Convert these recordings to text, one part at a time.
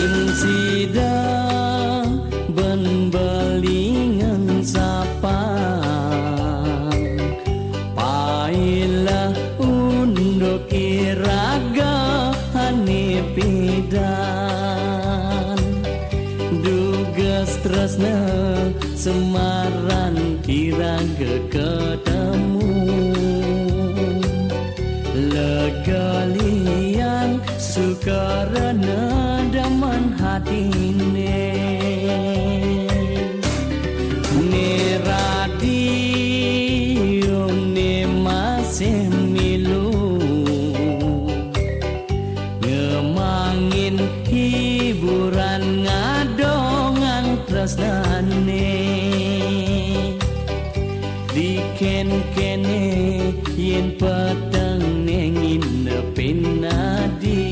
sida ben belingan sapang pailah undok iraga hanipidan duga stresna semaran iraga ketemu legalian sukarana daman hatine ne radio ne masih milu ngemangin hiburan ngadongan tresnane diken-kene yen peteng nengin penadi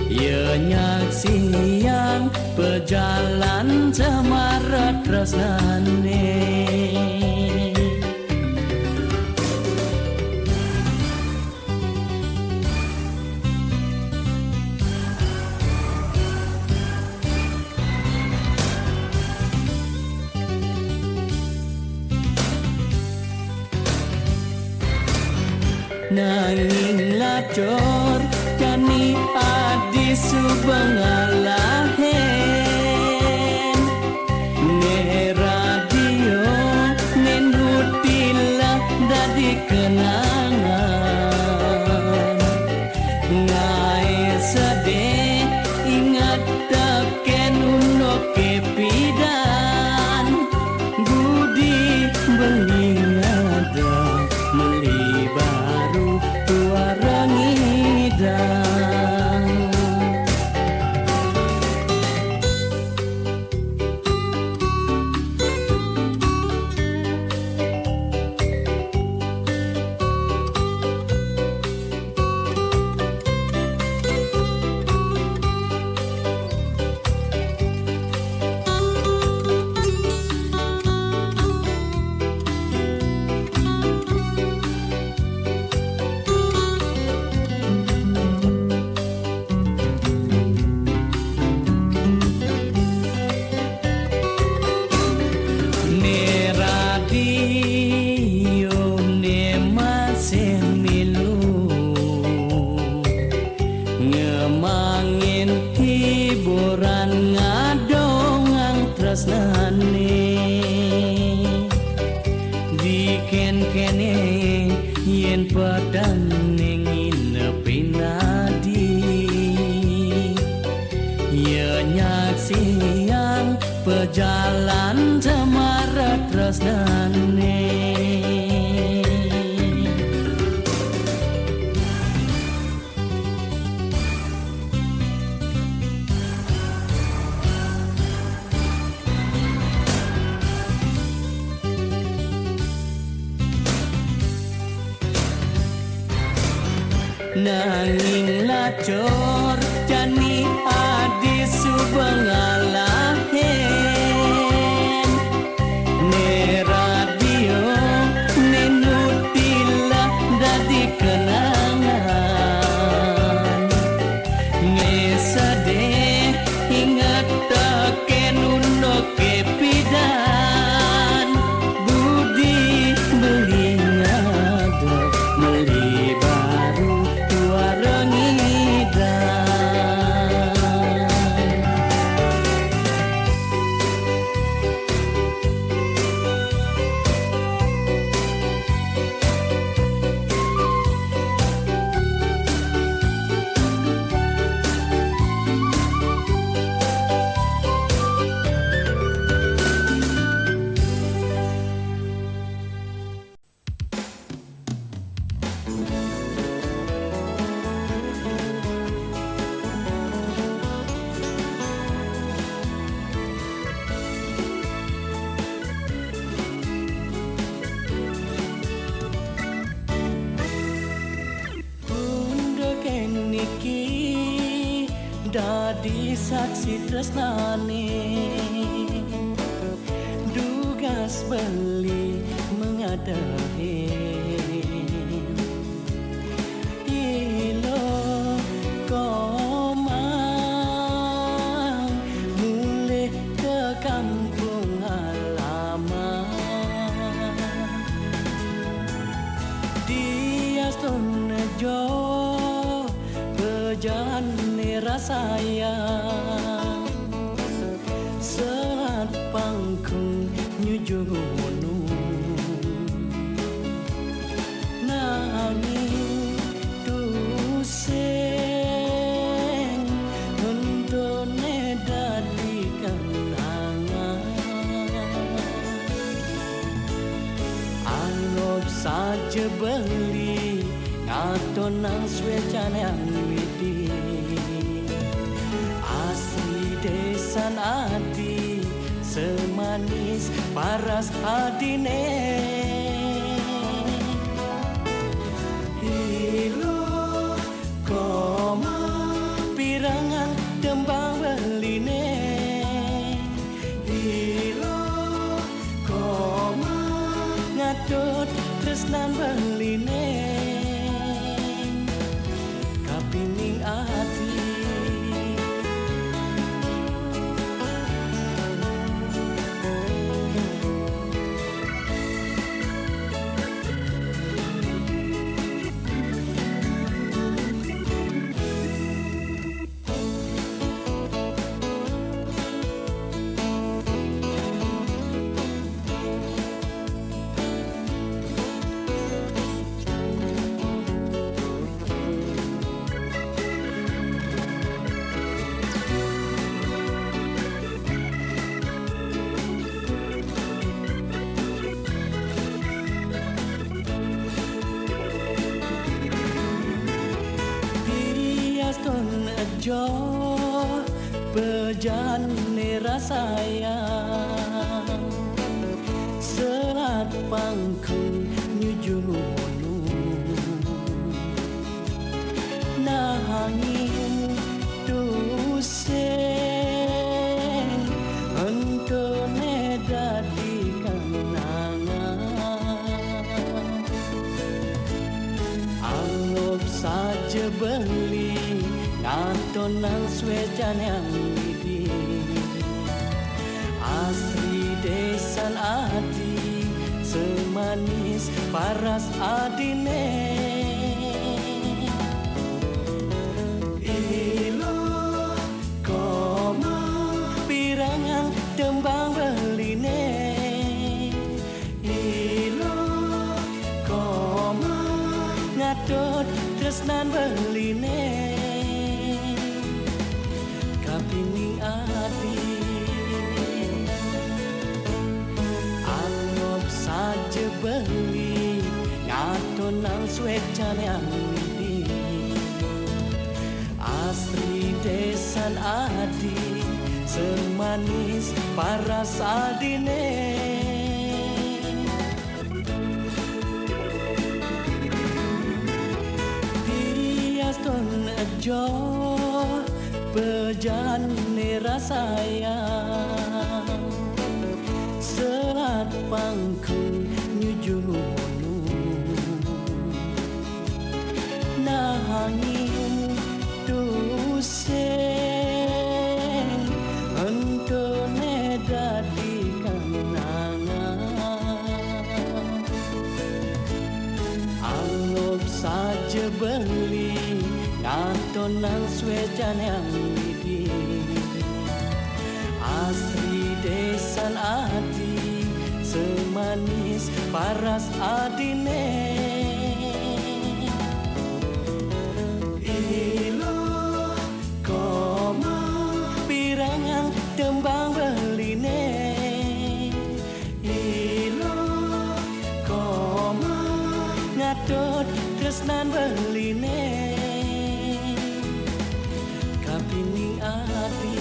ya nyaksian pejalan cemara tresnane nanging lacor kani adi subangalahen ne radio ne nutilah dadi kenangan ngai sade ingat taken unok kepidan budi belingada melibaru tuarangidang ngemangin hiburan ngadongang tresnane diken-kene yen padang nengin pinadi ya nyaksian pejalan cemara tresnane nanging lacor jani adi subangalahen ne radio ne nutilah dadi kenangan nge sade ingat taken unok kepidan budi belingada melibaru dadi saksi tresnane dugas beli mengadahi ilo koma bejane rasaya selat pangkung nyujung gunung nanging tuseng hendone dadi kenangan anggap saja beli ngaton nang swecane widi asli desan ati semanis paras adine ilu koma pirangan tembang beline ilu koma ngadot tresnan beline kapining ati jo bejane rasaya selat pangkung nyujung gunung nanging tuseng entone dadi kenangan anggap saja beli ngaton nang swecane widi asli desan ati semanis paras adine ilu koma pirangan tembang beline ilu koma ngadot tresnan beline kapining ati anggap saja beli ngaton nang swecane widi asli desan ati semanis paras adine Piaston jo bejane rasaya selat pangkung nyujung gunung nanging tuseng entone dadi kenangan anggap saja beli ngaton nang swecane widi asli desan ati semanis paras adine ilu koma pirangan tembang beline ilu koma ngadot tresnan beline kapining ati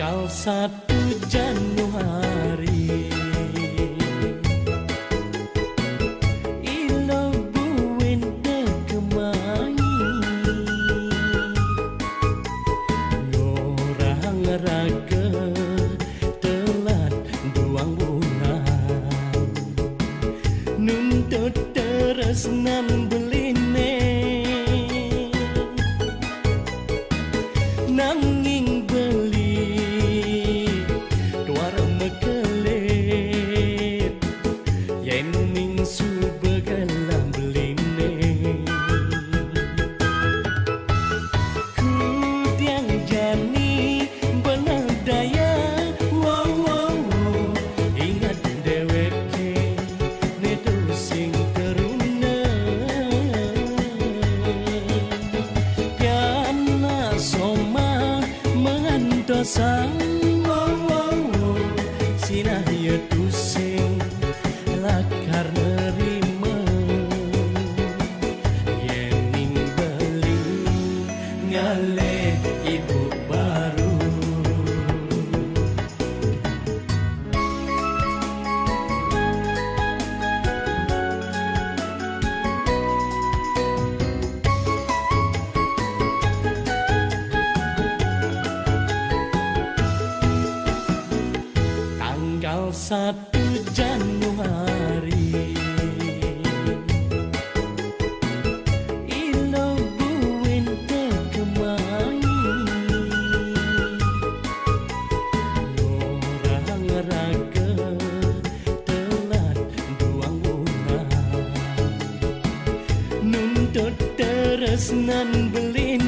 Tanggal 1 Januari Ilo buin degemai Ngorang raga telat duang bulan Nuntut teresnan beline Nanging beli tuar mekelip Yen ning subegalam beline Kudiang jani benar daya wow wow wow Ingat deweke netu sing teruna Piana soma mengantosang wow wow wow Sinah ya tusing lakar nerima Yening beli ngale ibu baru Tanggal 1 Januari Ilo buin degemai Ngorang raga telat duang bulan Nuntut teresnan beline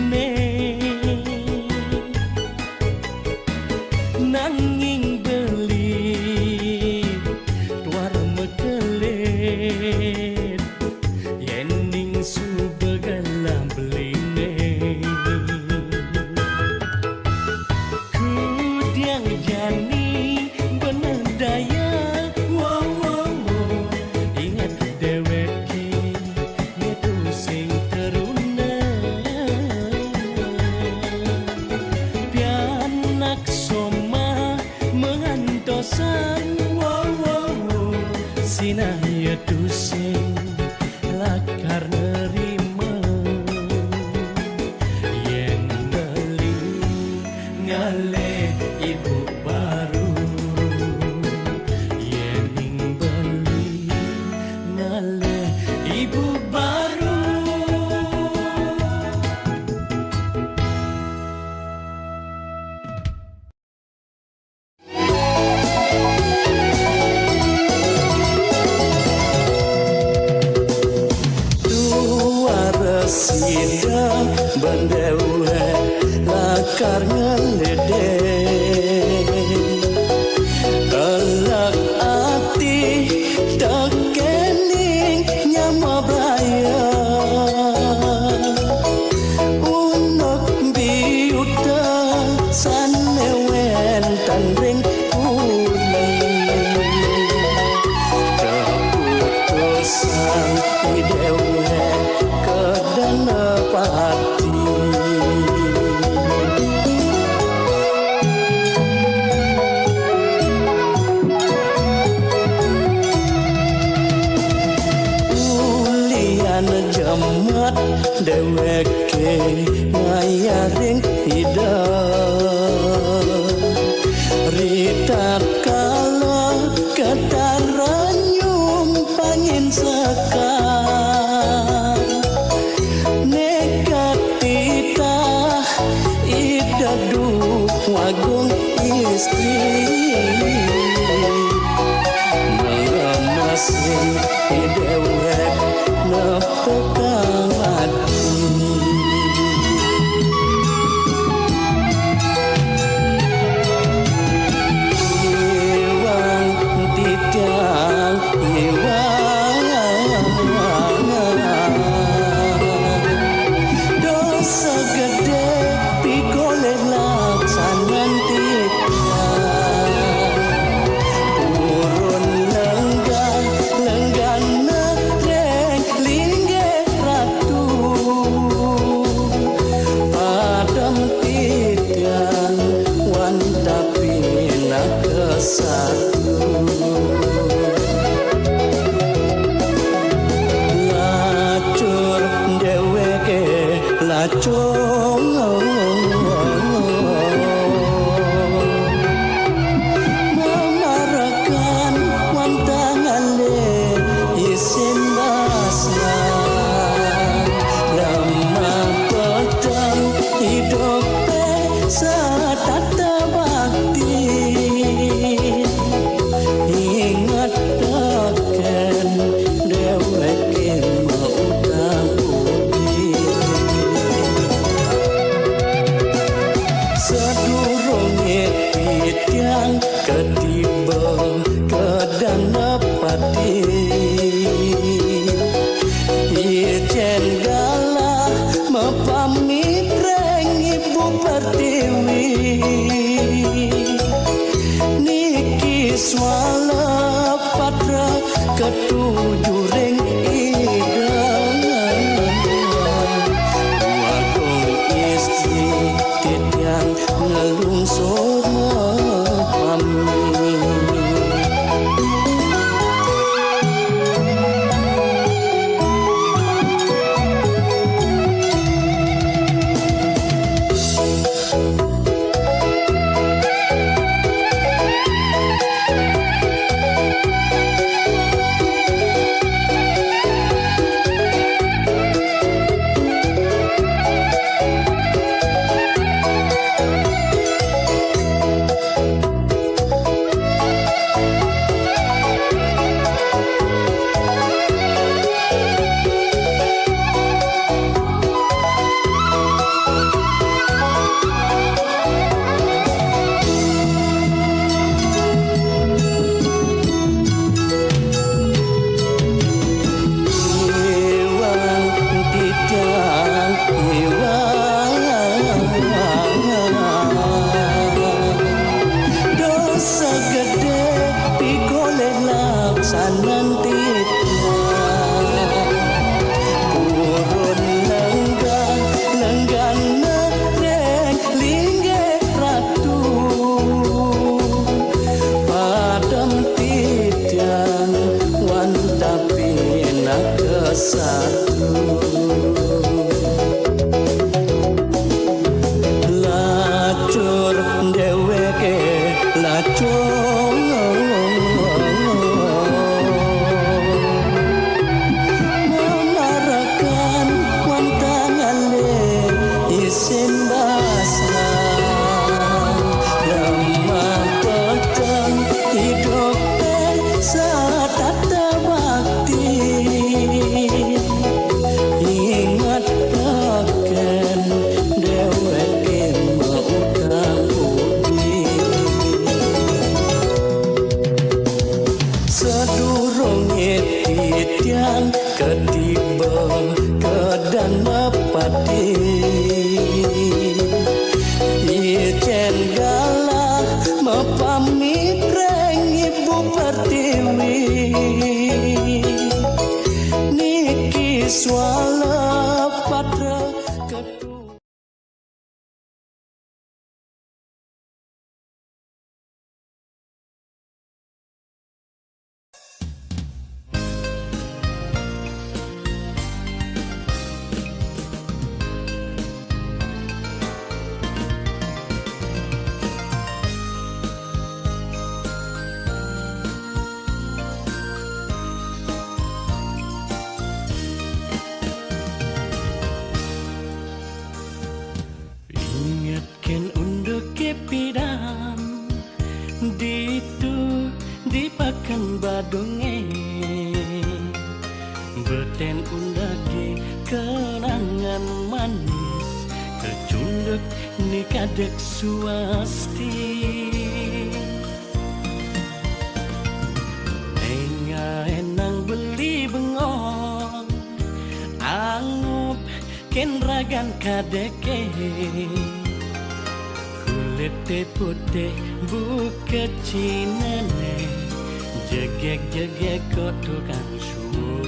Nanging beli tuar mekelit Yening subegalam beline Kudiang jani benar daya wow wow wow Ingat deweke netu sing teruna Pianak soma mengantosan wow wow wow Sinah ya tusing lakar nerima Yen beli ngale ibu baru Yening beli ngale ibu baru Sida bandewe lakar ngeledeng Elak ati tekening nyama baya Unok biuta sanewen tanring puli Keputusan idewe kedana pati Ulian jamat deweke ngayaring hidup Ritat kala ketaranyum pangin sekar Nekatita idadu wagung istri Mengemasing idewek nepekang hati Iwang tidang iwang Dosa gede pikole laksanan tidang Urun lenggan nereng linggih rata swala patra ketujuh ring idang wakong istri tiang ngelungsur mami. Lacur dheweke lacur memarakan wantangane isin basah lemah petang hidup satata bakti ingat akan dheweke mautang-uti sedurunge titiang ketiba kedan mepati ijen galah mepamit reng ibu pertiwi niki swala patra ketu. Ingatkan untuk kepidan ditu dipakan badunge beten undake kenangan manis kecunduk nikadek suasti enang beli bengong angup ken ragan kadeke kulit putih buka cinane jegek kotokan suwo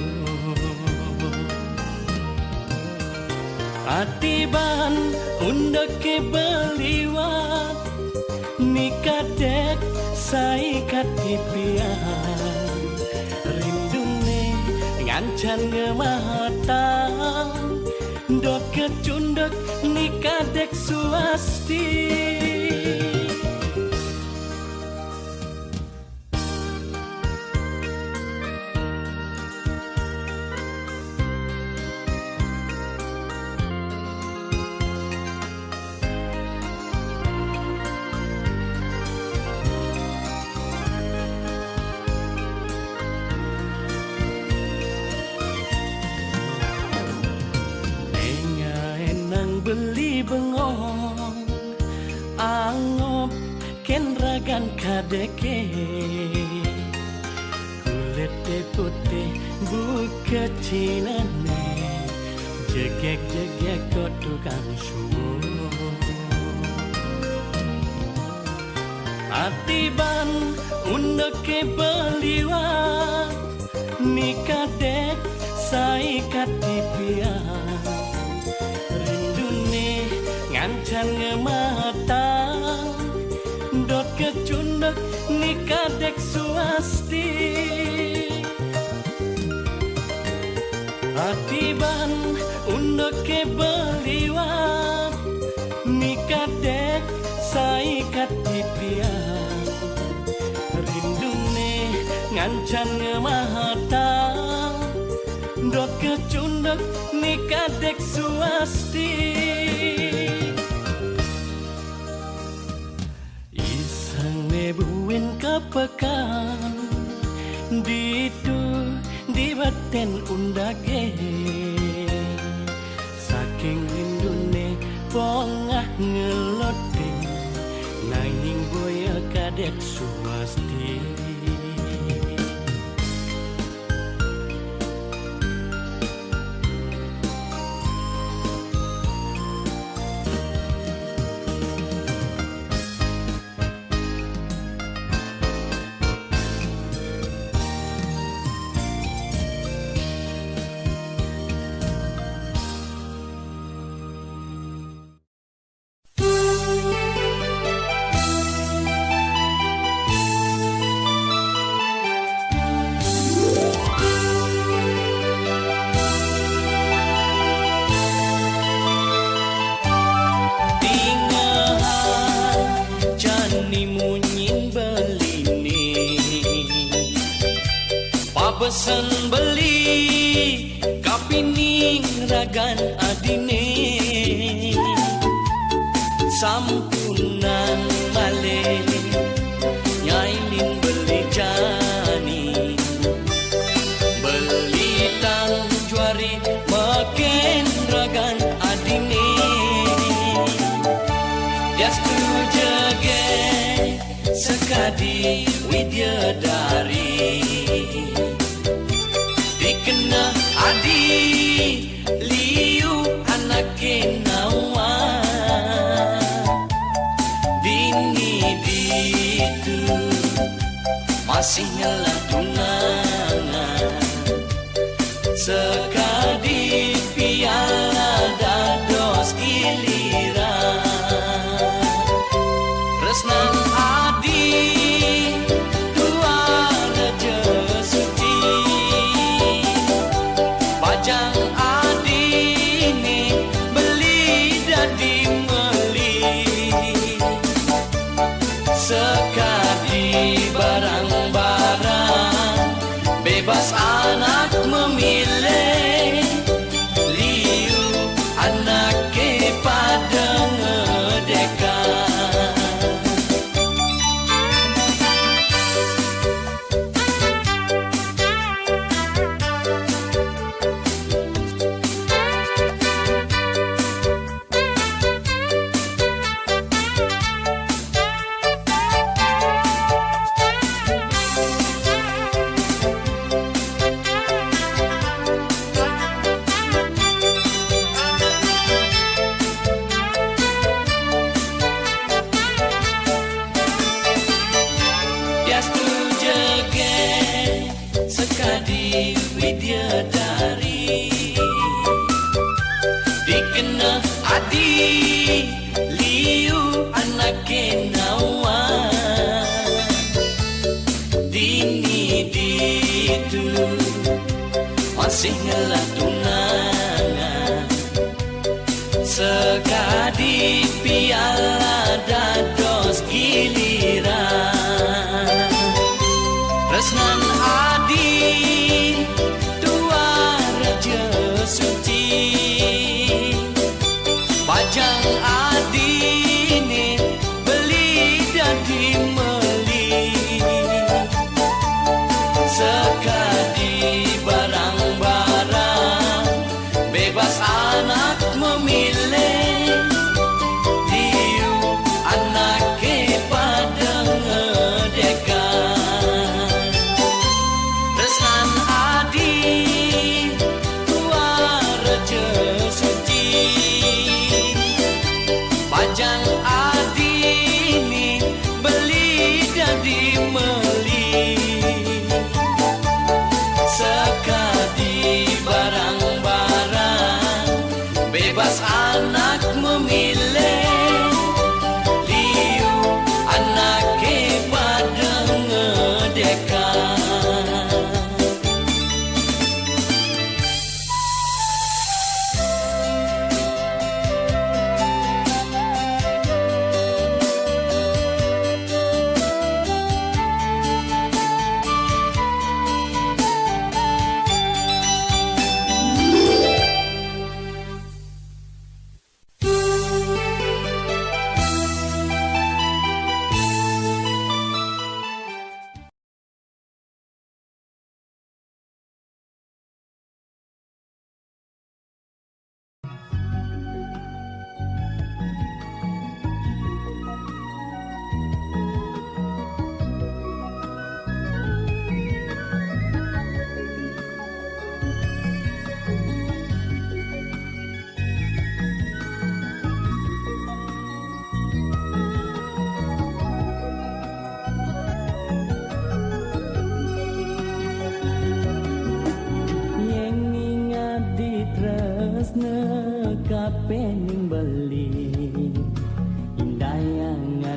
atiban undak ke beliwat nikadek sai katipian rindune ngancan ngematang dok kecundek nikadek suasti beli bengong angup ken ragan kadeke kulit putih buka cinane jegek kotokan suwo atiban unda ke beliwat nikah dek sai katipia rindune ngancan ngemata dot kecundek nikah dek suasti atiban undok ke beliwat nikah dek sai katipia rindune ngancan ngemata dot kecundek nikah dek suasti isang nebuin kapekan ditu di baten undage saking rindune pongah ngelote nanging boya kadek suasti pesan beli kapining ragan adine sampunan male nyailin beli jani beli tang juari makin ragan adine jas tu jage sekadi widyadari dikena adi liu anake nawa dini ditu masih nyala tunangan sekadi piala dados giliran resnan adi tua raja suci pajang adine beli dadi meli sekadi barang-barang bebas anak memilih liu anak ke pada ngedekan sekadi widyadari dikena adi liu anake nawa dini ditu masih ngelah tunangan sekadi piala dados giliran resnan adi tua raja suci pajang adine beli dadi meli sekadi barang-barang bebas anak memilih liu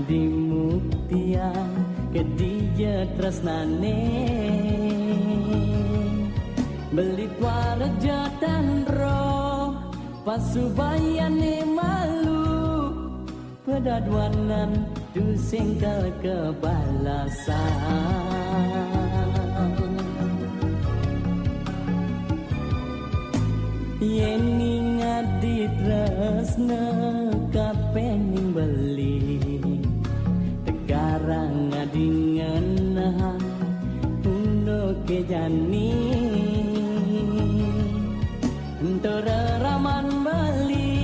ngadi muktian kedija tresnane beli warja dan roh pasubayane malu pedaduanan dusingkal kebalasan yen ngadi tresna kapening beli tegarang ngadi ngenahan undo kejani entara raman beli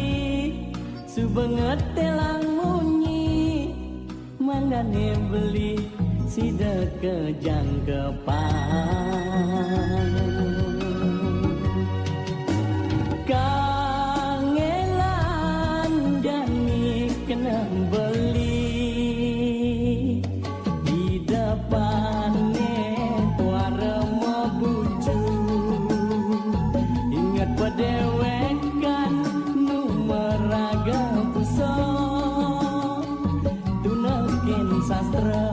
subenget telang munyi manggane beli sida kejang kepan kangelan jani kena beli di depannya tuara mabucu ingat padewekan numeraga puso tunakin sastra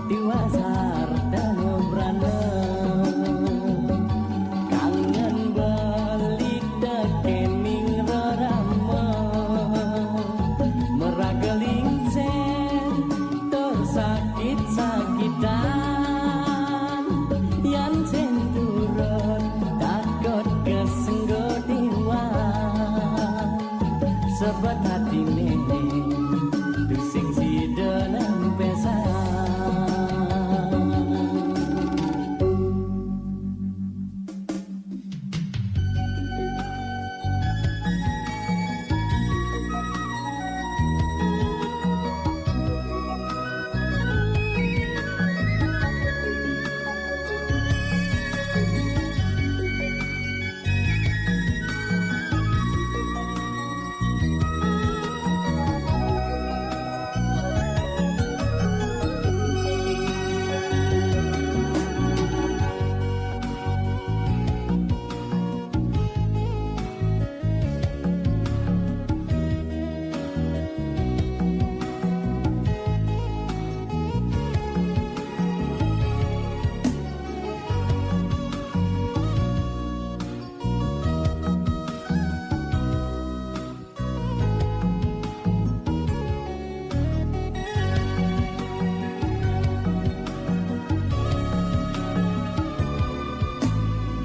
diwasar dan berana kangen balik kening rarama merageling sen tersakit-sakitan yang sen turun takut kesenggodiwan sebab hati nenek dusing si dalam pesan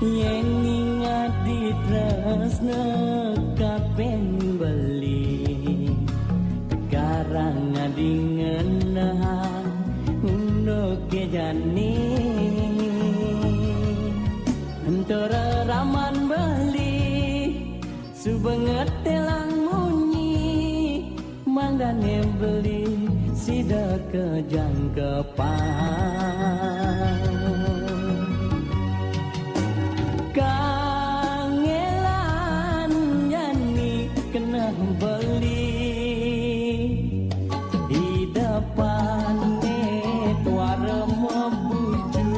yang ingat di tresna kapen beli sekarang ngadi ngenahan undo kejani antara raman beli subenget telang munyi manggane beli sida kejang kepan kangelan yani kena beli di depannya tuara mabuju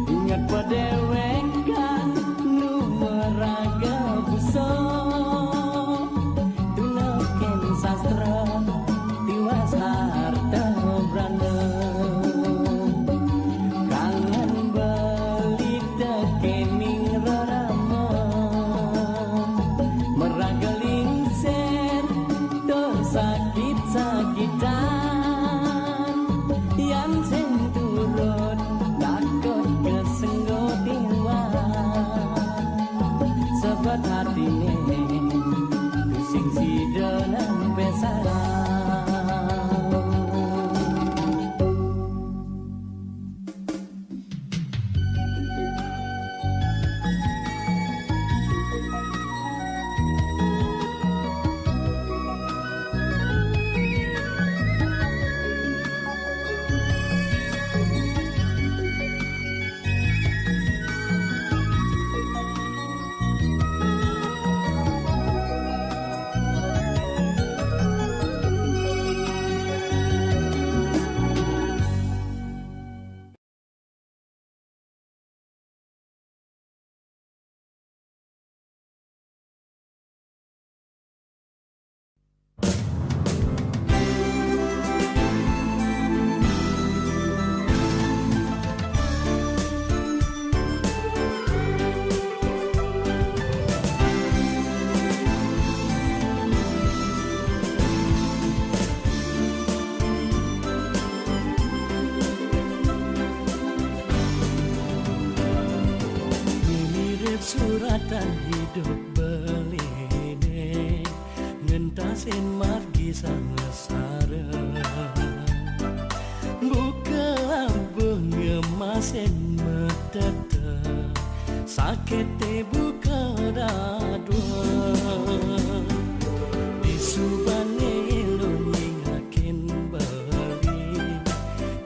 ingat padewekan numeraga buso tunaken sastra diwasar berana kangen beli kening rarama merageling sen tersakit-sakitan yang sen turun takut kesenggodiwan sebab hati nenek pusing si dalam pesan Kesempatan hidup beline ngentasin margi sangasara buka abang ngemasin metete sakete buka dadua di subane ilung akin bali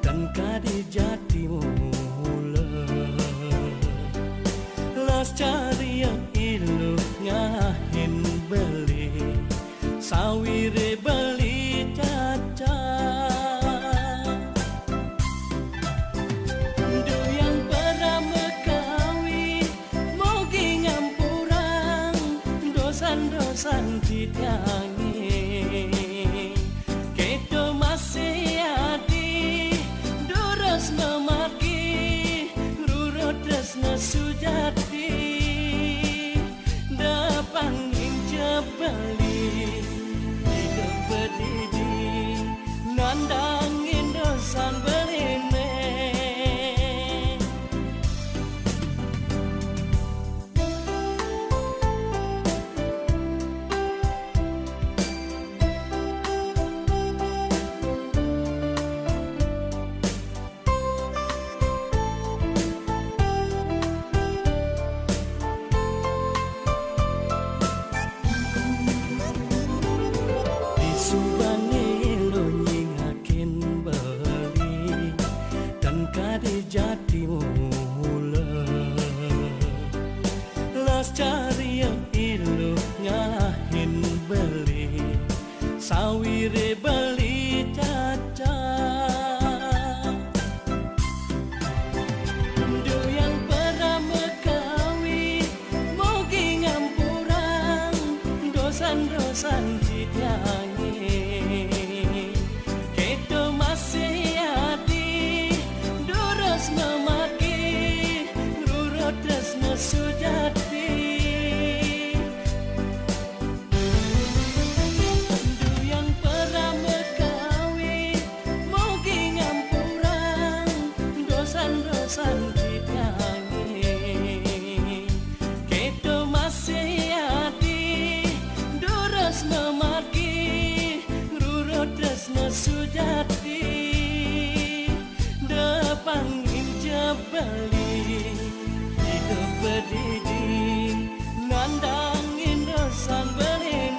kan kadi jati mula las cari yang ilu ngahin beli sawire beli caca do yang pernah mekawi mogi ngampurang dosan-dosan titangi kedo masih adi duras memaki rurut desna sujati dapang injak beli hidup berdidi nandangin dosan beline jati mula las cari yang ilu ngahin beli sawire beli caca do yang pernah mekawi mogi ngampurang dosan-dosan titangi kedo masih memaki rurut desna sujati du yang pernah mekawi mogi ngampurang dosan-dosan titangi kedo masih adi duras memaki rurut desna sujati dapang bali hidup berdidi nandangin dosan beline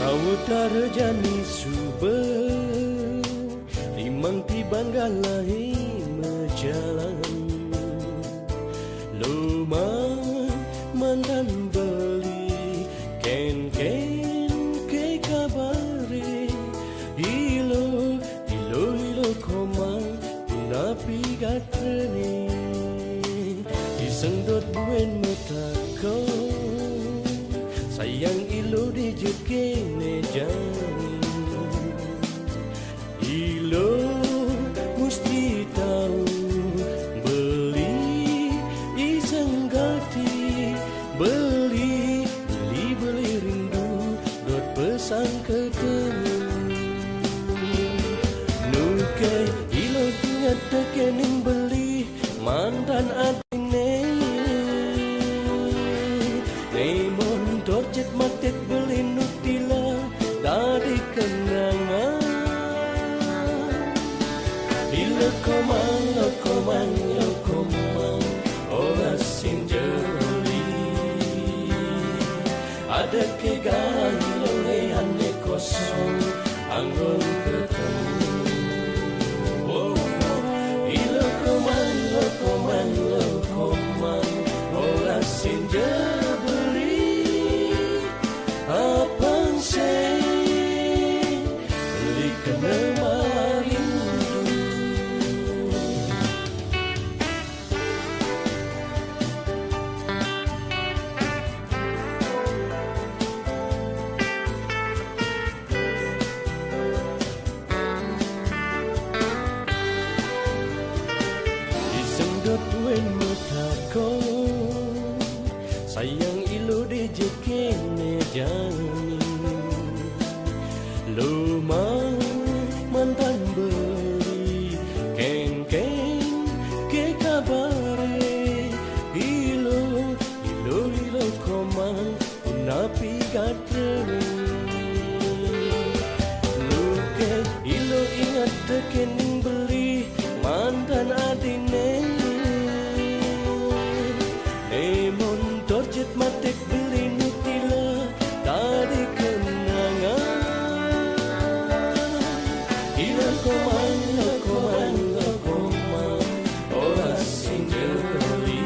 Saudara jani suba limang tiban galahi menjalan lumah mandan beli ken ke kabari ilo komang napi gatreni disengdot buen metako sayang ilo di jekene jani ilo mesti tahu beli iseng gati beli rindu dot pesan ketemu nuke ilo ingat tekening beli mandan adine Nemon dorjet matet beli nutila dari kenangan Ilo komang ora sinjeli ada kegalau ane kosong anggon ketemu Ilo komang ora sinjeli apa kene jani lumah mantan beri ken ke kabare ilo komang napi gatre luke ilo ingat kening beli mantan adine Emon torjet matek beli nutila tadi kenangan Ilang komang ora sinjeli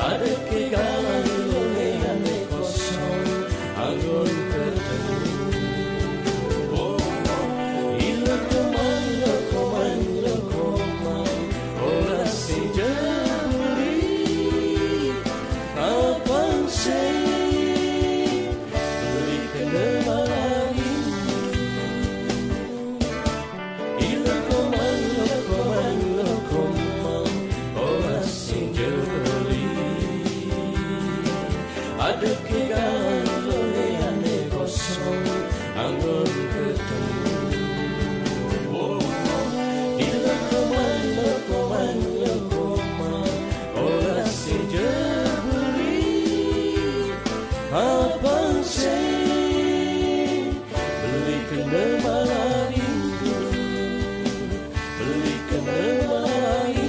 ada kegalan lolehane kosong anggon ketemu Ilang komang ora sinjeli Abang say beli kena lagi Ilang komang ora sinjeli ada kegalan lolehane kosong anggon ketemu Ilang komang ora sinjeli Abang say beli kena lagi beli kena lagi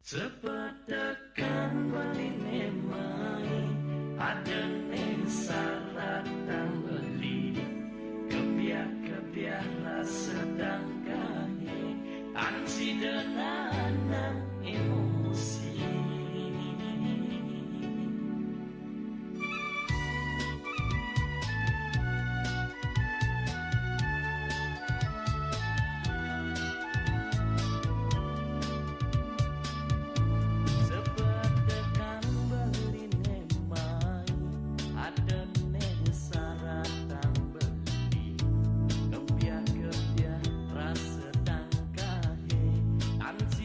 Sepetekan beline mai adene saratan beli kebiah sedang kahe ansi denana emosi Ansi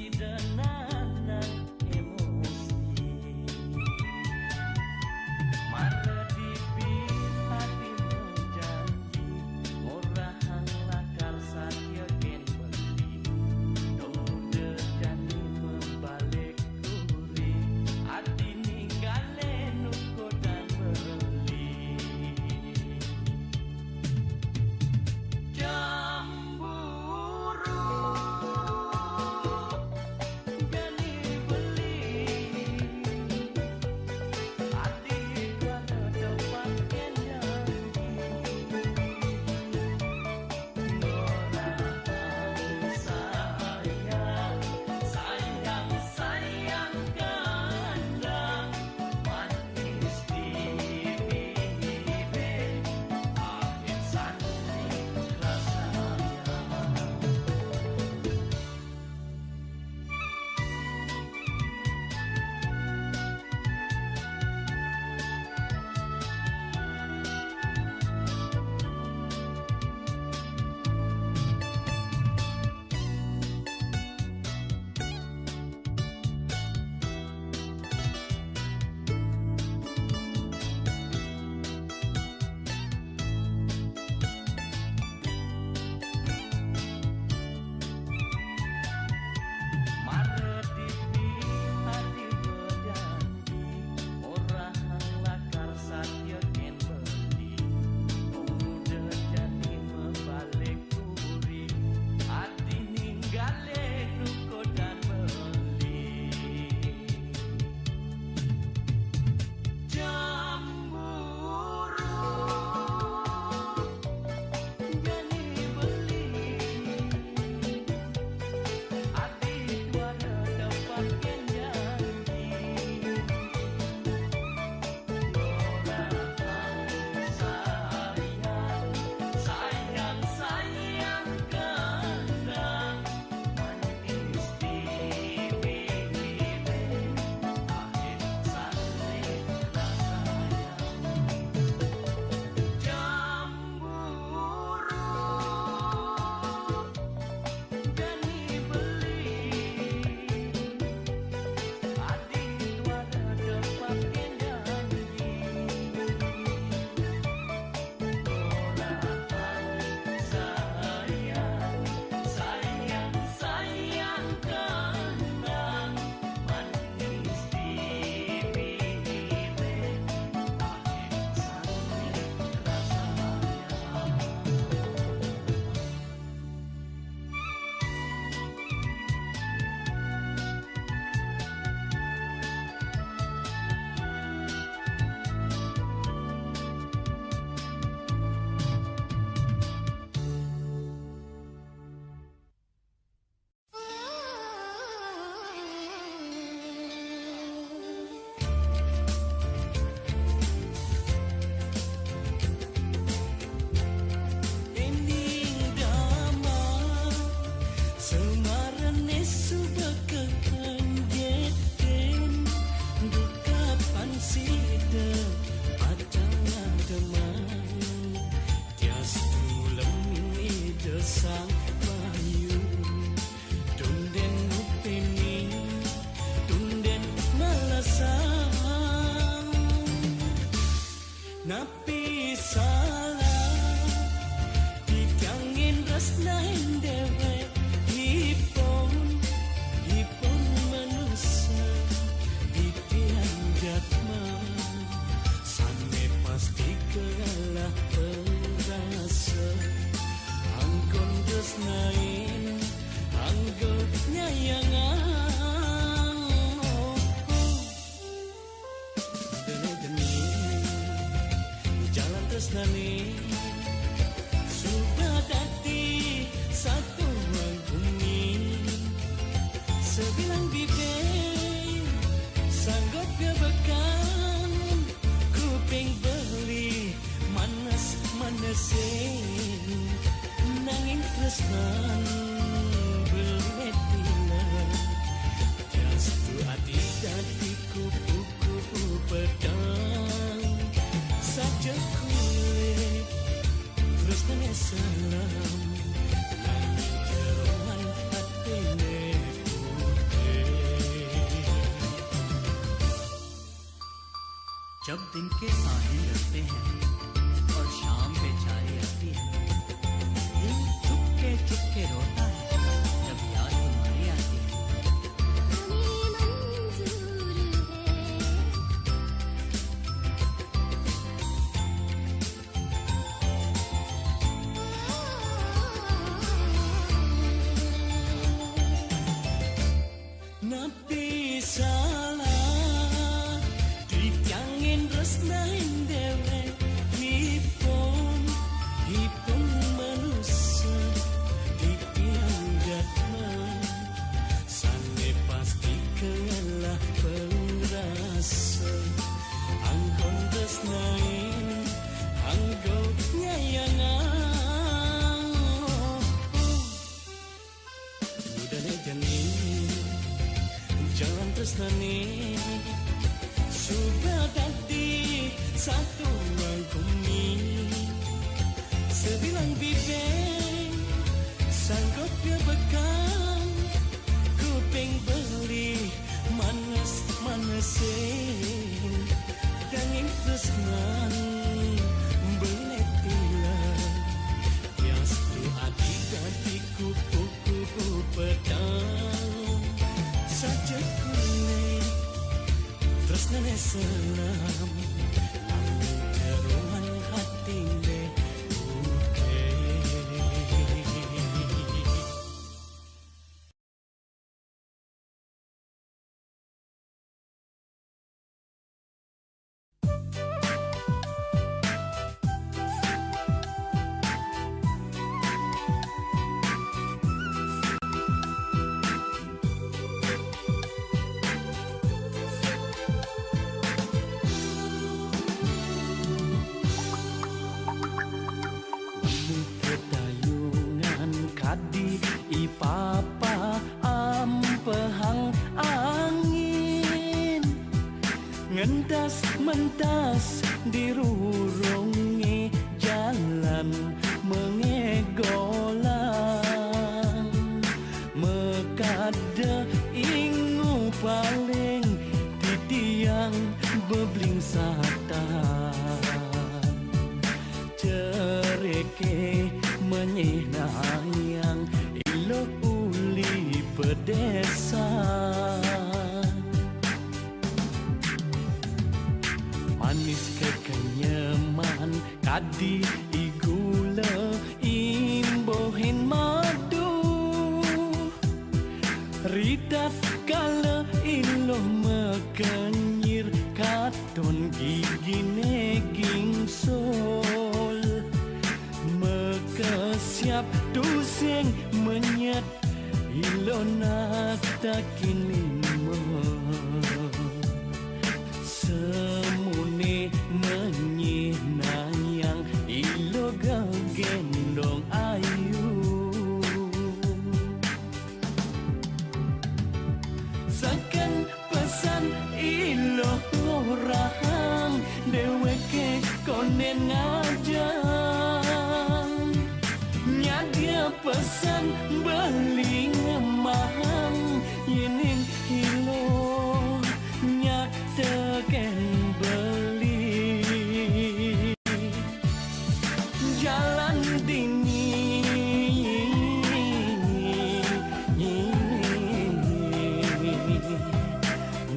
tresnan beletila Tiastu ati dati kupu-kupu pedang Saja kulit tresnan salam Nang jeroan hatine putih जब दिन के साहिल लगते हैं और शाम पे चाय आती है दिल चुपके चुपके रोता है जब याद तुम्हारी आती है Nabi salah ditiangin resnain dewe hipon manusia ditiang gatman sane pasti kalah pengrasa angkon resnain anggo nyayangan mudane janin jalan tresnane sudah tadi satu bumi sebilang bibir sanggup dia bekam kuping beli manesin danging tresnan beletila Tiastu adik adik kupu-kupu pedang saja kulit tresnan salam nang jeroan hatine Kadi ipapa ampehang angin ngentas mentas dirurungi jalan mengegolan mekada ingu paling titiang bebling satan cereke menyenayang ilok uli pedesaan manis kekenyaman kadi igula imbohin madu ridat kala iloh mekenyir katon gigi neging sol mekesiap duseng menyet ilona takin lima semune menyinayang ilo gendong ayu sakan pesan ilo orang deweke konen ngajang nyadia pesan beling mahang yening ilo nyak teken beli jalan dini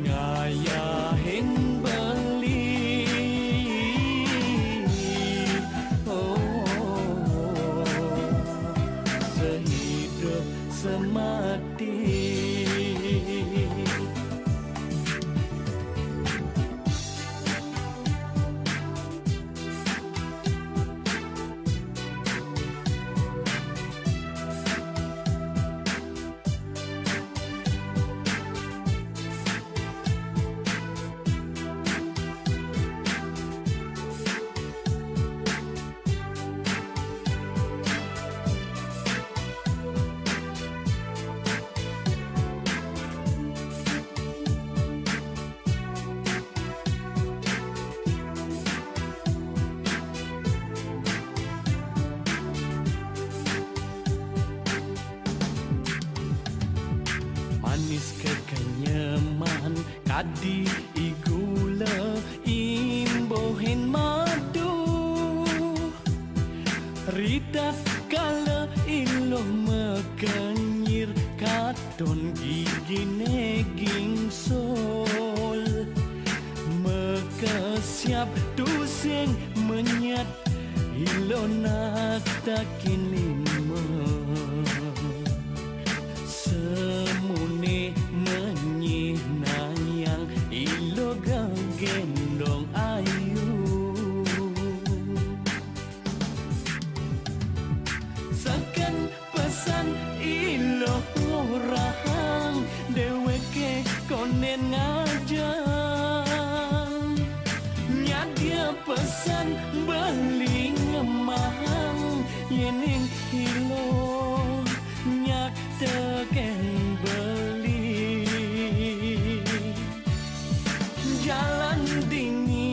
ngayahin beli sehidup semati Adi igula imbohin madu Rita kala iloh mekanyir Katon gigi neging sol Mekasiap tusing menyat Ilo natakin lima Semune menyih nayang Ilo gendong ayu Sakan pesan ilo orang Deweke konen ngajang Nyadia pesan beli ngemang Yening ilo nyak teken beli Jalan dingin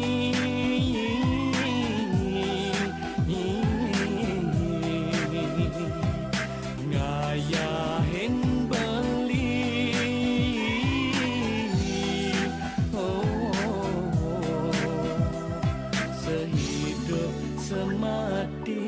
Ngayahin beli Sehidup semati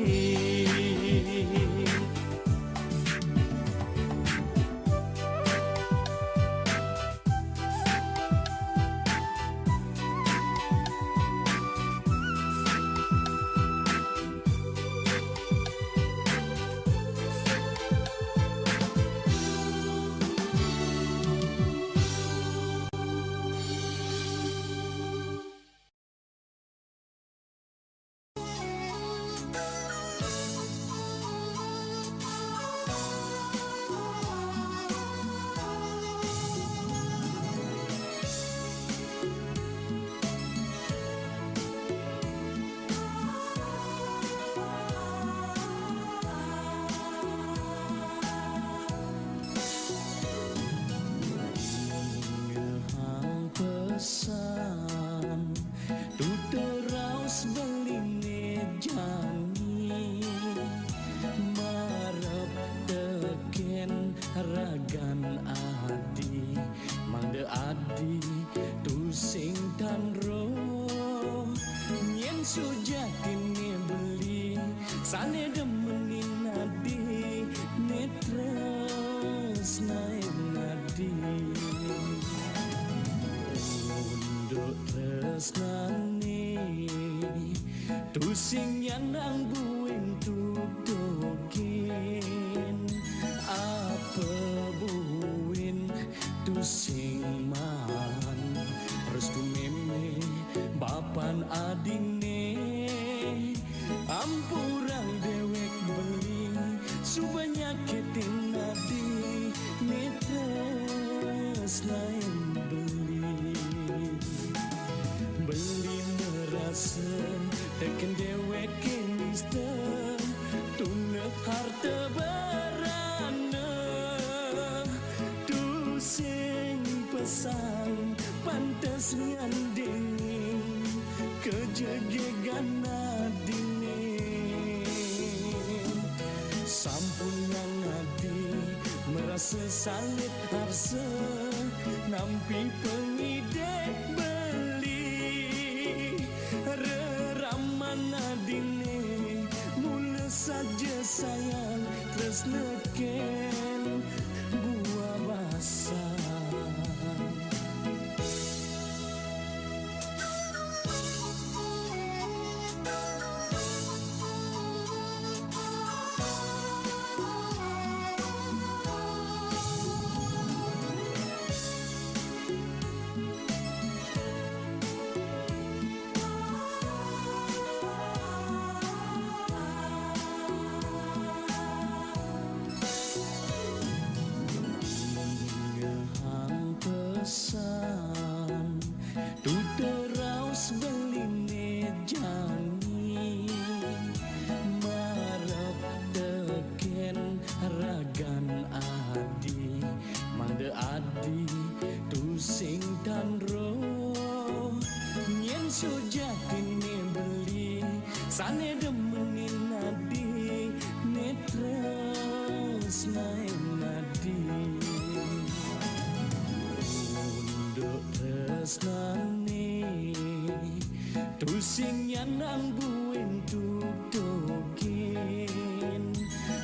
pesan tuturaus beline jani marep teken ragan adi mangde adi tusing tan rom nyen sujatine beli sane demenin adi netres naik nadi tresnane tusing yang buin tudokin apa buin tusing man restu meme bapan adine ampurang dewek beli subanyaketin nadi netres lain beli merasen teken dewek mister tuna harta berana tusing pesan pantas nganding kejegegan nadine sampun yang adi merasa salit harsa nampi pengidek Nadine mula saja sayang tresneken buah basah tresnane tu sing nyanang buin tutukin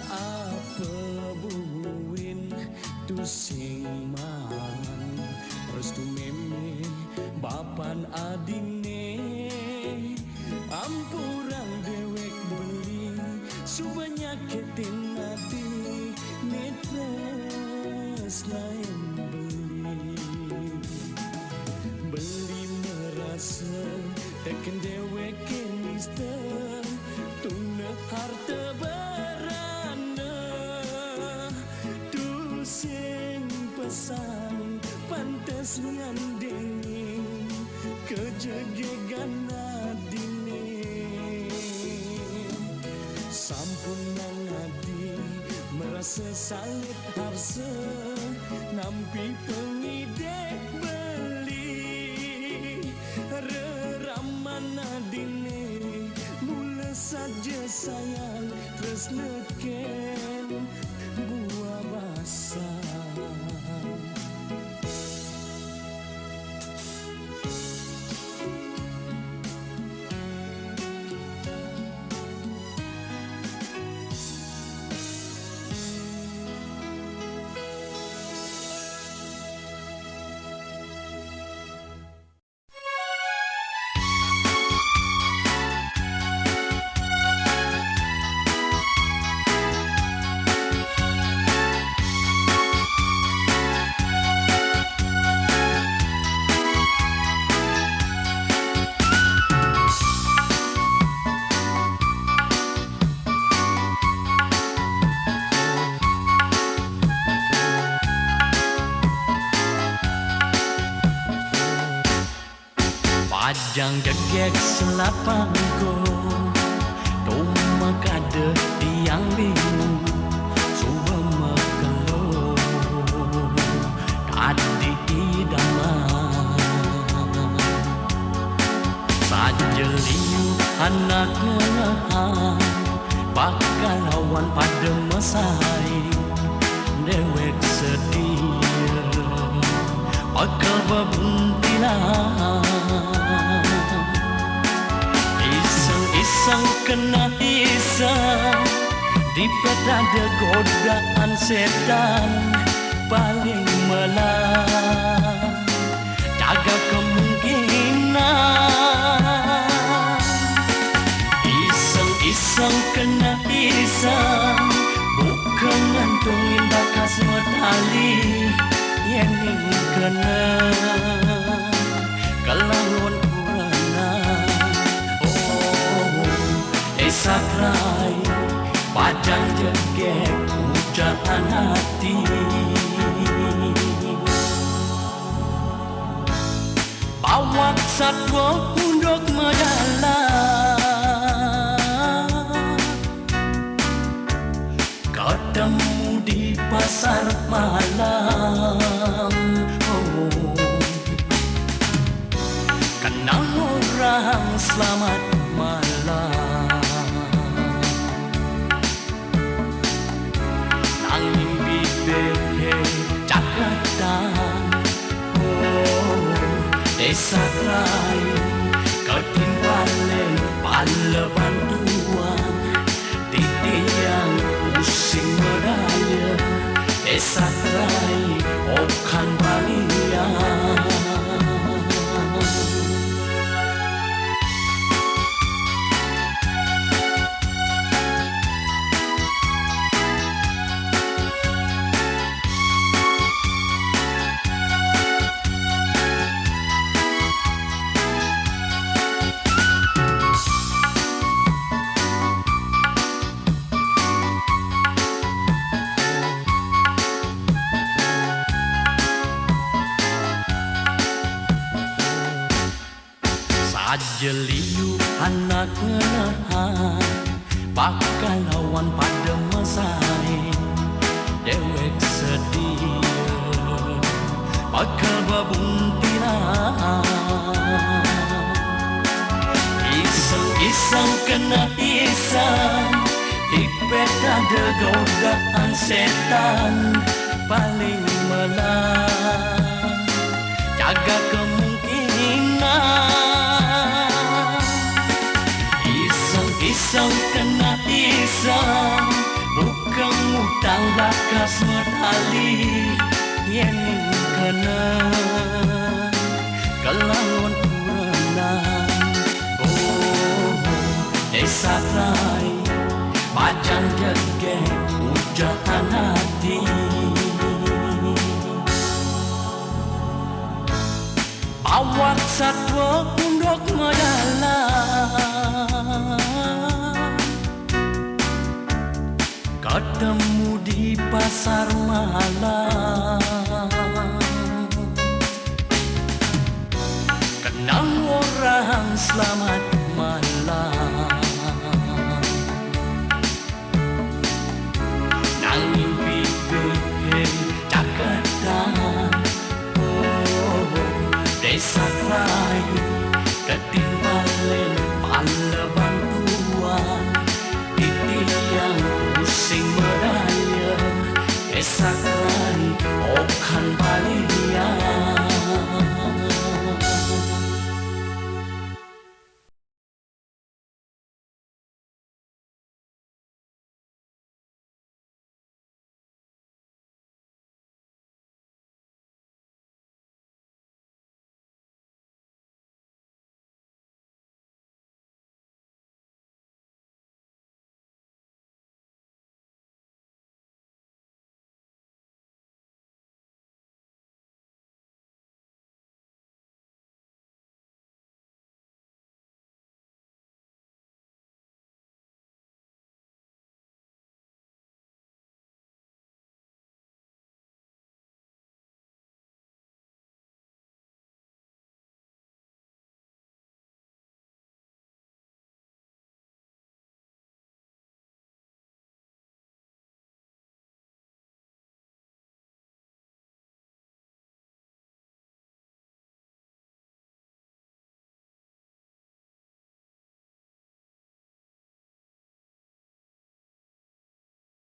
apa buin tu sing man restu meme bapan adine ampurang dewek beli subanya ketin hati netres lain beli merasa tekan dewek mister tuna harta berana tu sing pesan pantas ngandengin kejegegan adine sampun nangadi merasa salit harsa nampi pengidek beli reraman adine mula saja sayang terus neken buah basah. Pajang gegek selapangku Tuma kade tiang bingung Suwa mekelo Tadi idaman Sajeliu anak ngenahan Bakal lawan pada mesai Dewek sedih Bakal berbuntilan Iseng kena iseng di pedada godaan setan paling melang jaga kemungkinan iseng kena iseng bukan ngantungin bakas medali yang kena kelaluan sakrai pajang jegek ucapan hati bawa satwa untuk menjalan ketemu di pasar malam kenal orang selamat malam Jakarta, desa lain ketimbalan pala bantuan titiang pusing meraya desa lain okan balian Jeliu anak ngenahan bakal lawan pada mesai dewek sedih bakal babuntilan iseng kena iseng di pedada godaan setan paling melang jaga kemungkinan Isang bukan utang bakas metali yen kena kelawan kurangan. Oh, desa rai pajan jege ujahan hati. Awak satwa pundok majalah ketemu di pasar malam. Kenang orang selamat malam.